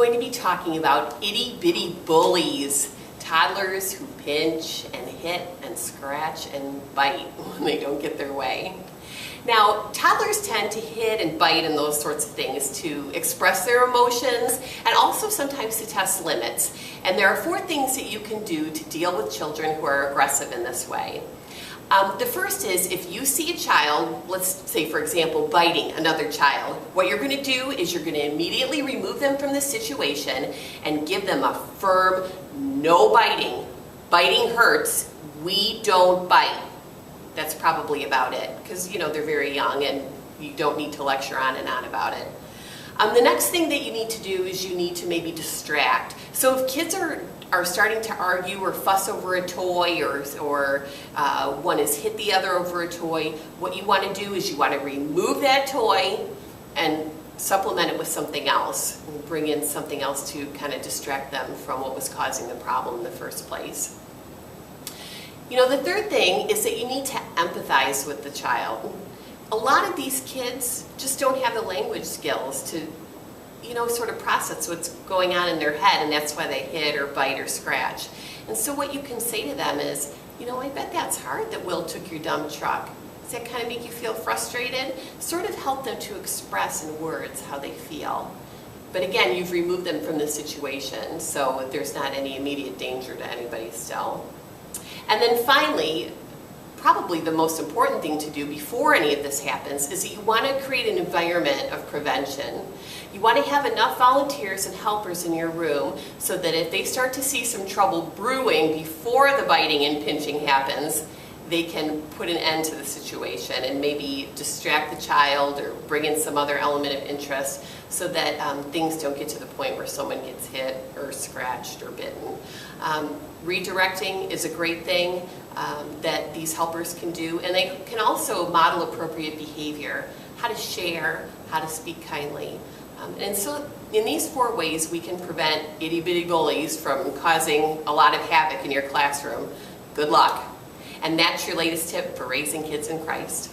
going to be talking about itty bitty bullies, toddlers who pinch and hit and scratch and bite when they don't get their way. Now, toddlers tend to hit and bite and those sorts of things to express their emotions and also sometimes to test limits. And there are 4 things that you can do to deal with children who are aggressive in this way. The first is if you see a child, let's say for example, biting another child, what you're going to do is you're going to immediately remove them from the situation and give them a firm no biting. Biting hurts, we don't bite. That's probably about it because they're very young and you don't need to lecture on and on about it. The next thing that you need to do is you need to maybe distract. So if kids are starting to argue or fuss over a toy or one has hit the other over a toy, what you want to do is you want to remove that toy and supplement it with something else. And bring in something else to kind of distract them from what was causing the problem in the first place. The third thing is that you need to empathize with the child. A lot of these kids just don't have the language skills to sort of process what's going on in their head, and that's why they hit or bite or scratch. And so what you can say to them is, I bet that's hard that Will took your dump truck. Does that kind of make you feel frustrated? Sort of help them to express in words how they feel. But again, you've removed them from the situation, so there's not any immediate danger to anybody still. And then finally, probably the most important thing to do before any of this happens is that you want to create an environment of prevention. You want to have enough volunteers and helpers in your room so that if they start to see some trouble brewing before the biting and pinching happens, they can put an end to the situation and maybe distract the child or bring in some other element of interest so that things don't get to the point where someone gets hit or scratched or bitten. Redirecting is a great thing that these helpers can do, and they can also model appropriate behavior, how to share, how to speak kindly. And so in these 4 ways we can prevent itty-bitty bullies from causing a lot of havoc in your classroom. Good luck. And that's your latest tip for raising kids in Christ.